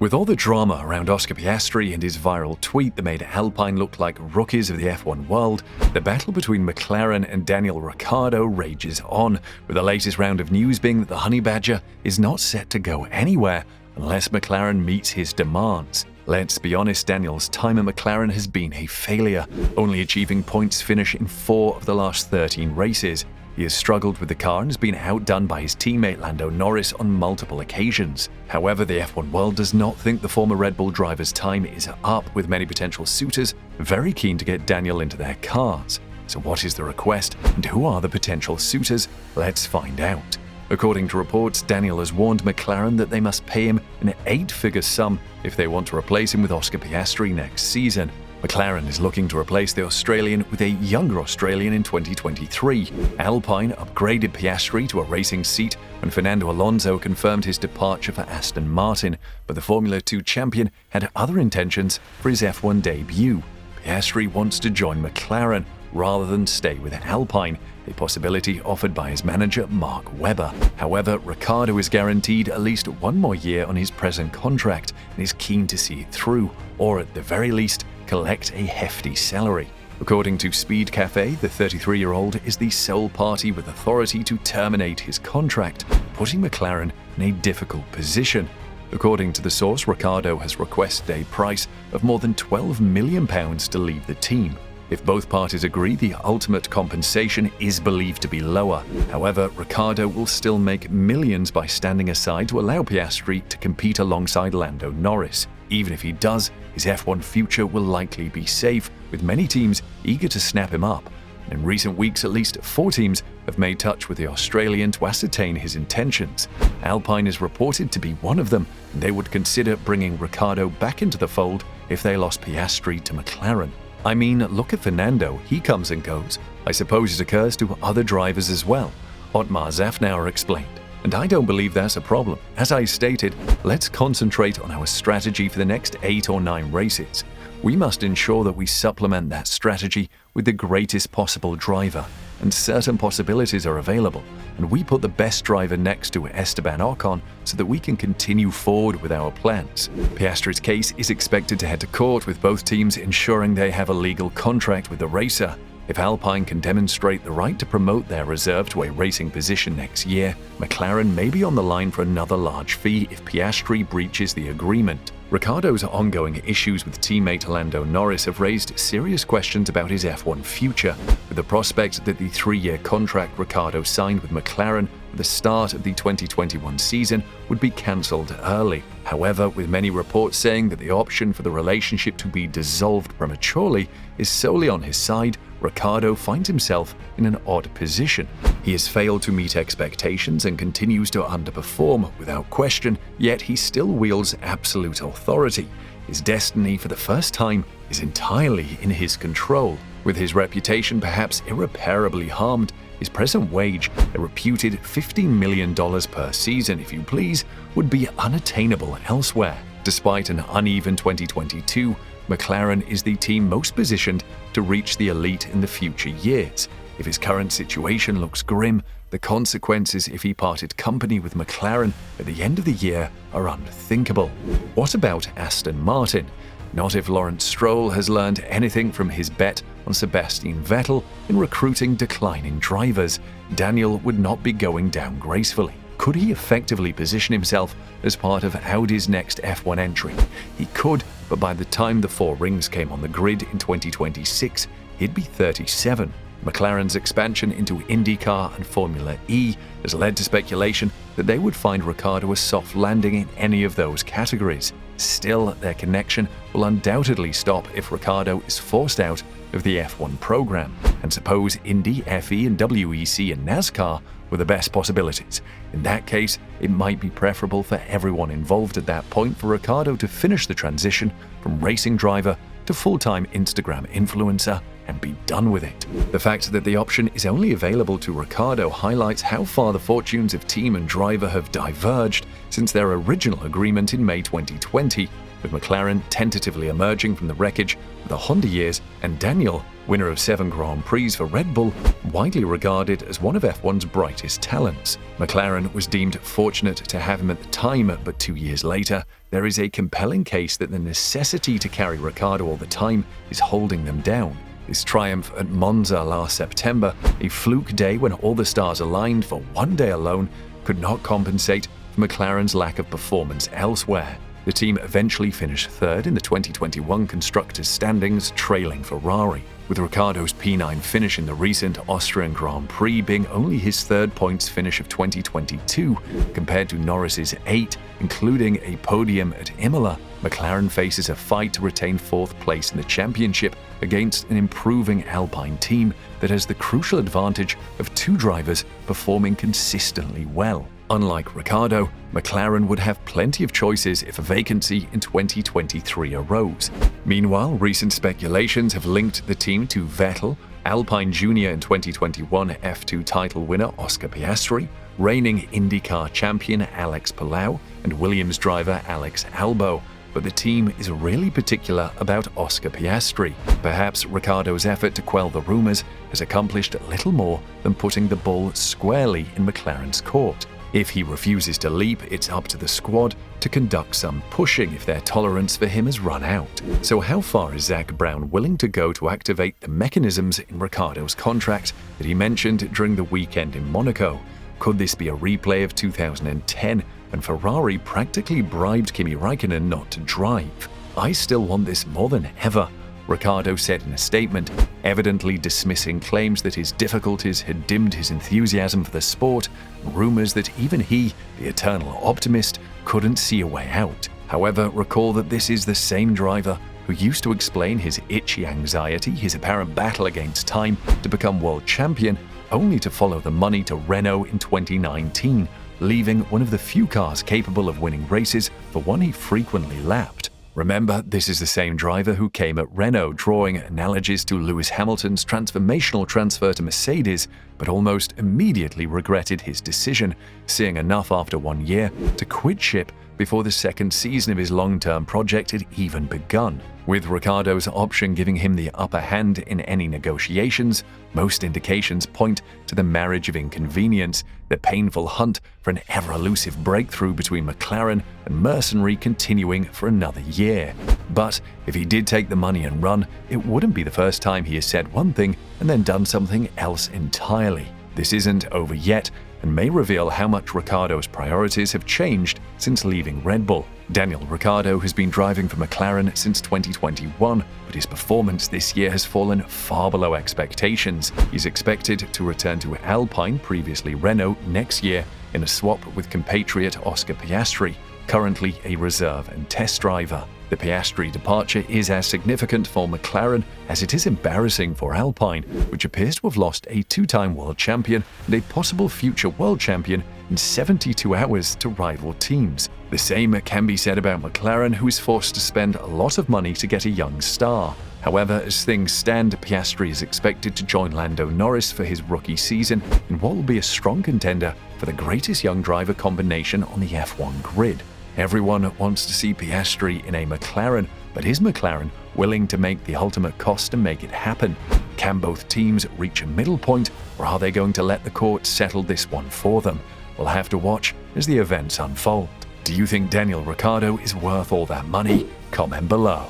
With all the drama around Oscar Piastri and his viral tweet that made Alpine look like rookies of the F1 world, the battle between McLaren and Daniel Ricciardo rages on, with the latest round of news being that the Honebadger is not set to go anywhere unless McLaren meets his demands. Let's be honest, Daniel's time at McLaren has been a failure, only achieving points finish in 4 of the last 13 races. He has struggled with the car and has been outdone by his teammate Lando Norris on multiple occasions. However, the F1 world does not think the former Red Bull driver's time is up, with many potential suitors very keen to get Daniel into their cars. So what is the request, and who are the potential suitors? Let's find out. According to reports, Daniel has warned McLaren that they must pay him an 8-figure sum if they want to replace him with Oscar Piastri next season. McLaren is looking to replace the Australian with a younger Australian in 2023. Alpine upgraded Piastri to a racing seat when Fernando Alonso confirmed his departure for Aston Martin, but the Formula 2 champion had other intentions for his F1 debut. Piastri wants to join McLaren rather than stay with Alpine, a possibility offered by his manager Mark Webber. However, Ricciardo is guaranteed at least 1 more year on his present contract and is keen to see it through, or at the very least, collect a hefty salary. According to Speed Cafe, the 33-year-old is the sole party with authority to terminate his contract, putting McLaren in a difficult position. According to the source, Ricciardo has requested a price of more than £12 million to leave the team. If both parties agree, the ultimate compensation is believed to be lower. However, Ricciardo will still make millions by standing aside to allow Piastri to compete alongside Lando Norris. Even if he does, his F1 future will likely be safe, with many teams eager to snap him up. In recent weeks, at least 4 teams have made touch with the Australian to ascertain his intentions. Alpine is reported to be one of them, and they would consider bringing Ricciardo back into the fold if they lost Piastri to McLaren. I mean, look at Fernando, he comes and goes. I suppose it occurs to other drivers as well. Otmar Zafnauer explained. And I don't believe that's a problem. As I stated, let's concentrate on our strategy for the next 8 or 9 races. We must ensure that we supplement that strategy with the greatest possible driver, and certain possibilities are available, and we put the best driver next to Esteban Ocon so that we can continue forward with our plans. Piastri's case is expected to head to court, with both teams ensuring they have a legal contract with the racer. If Alpine can demonstrate the right to promote their reserve to a racing position next year, McLaren may be on the line for another large fee if Piastri breaches the agreement. Ricciardo's ongoing issues with teammate Lando Norris have raised serious questions about his F1 future, with the prospect that the 3-year contract Ricciardo signed with McLaren at the start of the 2021 season would be cancelled early. However, with many reports saying that the option for the relationship to be dissolved prematurely is solely on his side, Ricciardo finds himself in an odd position. He has failed to meet expectations and continues to underperform without question, yet he still wields absolute authority. His destiny, for the first time, is entirely in his control. With his reputation perhaps irreparably harmed, his present wage, a reputed $15 million per season if you please, would be unattainable elsewhere. Despite an uneven 2022, McLaren is the team most positioned to reach the elite in the future years. If his current situation looks grim, the consequences if he parted company with McLaren at the end of the year are unthinkable. What about Aston Martin? Not if Lawrence Stroll has learned anything from his bet on Sebastian Vettel in recruiting declining drivers. Daniel would not be going down gracefully. Could he effectively position himself as part of Audi's next F1 entry? He could, but by the time the 4 rings came on the grid in 2026, he'd be 37. McLaren's expansion into IndyCar and Formula E has led to speculation that they would find Ricciardo a soft landing in any of those categories. Still, their connection will undoubtedly stop if Ricciardo is forced out of the F1 program. And suppose Indy, FE and WEC and NASCAR were the best possibilities. In that case, it might be preferable for everyone involved at that point for Ricciardo to finish the transition from racing driver to full-time Instagram influencer and be done with it. The fact that the option is only available to Ricciardo highlights how far the fortunes of team and driver have diverged since their original agreement in May 2020. with McLaren tentatively emerging from the wreckage of the Honda years and Daniel, winner of 7 Grand Prix for Red Bull, widely regarded as one of F1's brightest talents. McLaren was deemed fortunate to have him at the time, but 2 years later, there is a compelling case that the necessity to carry Ricciardo all the time is holding them down. His triumph at Monza last September, a fluke day when all the stars aligned for one day alone, could not compensate for McLaren's lack of performance elsewhere. The team eventually finished third in the 2021 Constructors' standings, trailing Ferrari, with Ricciardo's P9 finish in the recent Austrian Grand Prix being only his third points finish of 2022, compared to Norris's 8, including a podium at Imola. McLaren faces a fight to retain 4th place in the championship against an improving Alpine team that has the crucial advantage of 2 drivers performing consistently well. Unlike Ricciardo, McLaren would have plenty of choices if a vacancy in 2023 arose. Meanwhile, recent speculations have linked the team to Vettel, Alpine Junior in 2021 F2 title winner Oscar Piastri, reigning IndyCar champion Alex Palou, and Williams driver Alex Albon. But the team is really particular about Oscar Piastri. Perhaps Ricciardo's effort to quell the rumors has accomplished little more than putting the ball squarely in McLaren's court. If he refuses to leap, it's up to the squad to conduct some pushing if their tolerance for him has run out. So how far is Zak Brown willing to go to activate the mechanisms in Ricciardo's contract that he mentioned during the weekend in Monaco? Could this be a replay of 2010 when Ferrari practically bribed Kimi Raikkonen not to drive? I still want this more than ever, Ricciardo said in a statement, evidently dismissing claims that his difficulties had dimmed his enthusiasm for the sport, and rumors that even he, the eternal optimist, couldn't see a way out. However, recall that this is the same driver who used to explain his itchy anxiety, his apparent battle against time to become world champion, only to follow the money to Renault in 2019, leaving one of the few cars capable of winning races for one he frequently lapped. Remember, this is the same driver who came at Renault, drawing analogies to Lewis Hamilton's transformational transfer to Mercedes, but almost immediately regretted his decision, seeing enough after 1 year to quit ship before the second season of his long-term project had even begun. With Ricciardo's option giving him the upper hand in any negotiations, most indications point to the marriage of inconvenience, the painful hunt for an ever-elusive breakthrough between McLaren and Mercenary continuing for another year. But if he did take the money and run, it wouldn't be the first time he has said one thing and then done something else entirely. This isn't over yet, and may reveal how much Ricciardo's priorities have changed since leaving Red Bull. Daniel Ricciardo has been driving for McLaren since 2021, but his performance this year has fallen far below expectations. He's expected to return to Alpine, previously Renault, next year in a swap with compatriot Oscar Piastri, currently a reserve and test driver. The Piastri departure is as significant for McLaren as it is embarrassing for Alpine, which appears to have lost a 2-time world champion and a possible future world champion in 72 hours to rival teams. The same can be said about McLaren, who is forced to spend a lot of money to get a young star. However, as things stand, Piastri is expected to join Lando Norris for his rookie season in what will be a strong contender for the greatest young driver combination on the F1 grid. Everyone wants to see Piastri in a McLaren, but is McLaren willing to make the ultimate cost to make it happen? Can both teams reach a middle point, or are they going to let the court settle this one for them? We'll have to watch as the events unfold. Do you think Daniel Ricciardo is worth all that money? Comment below.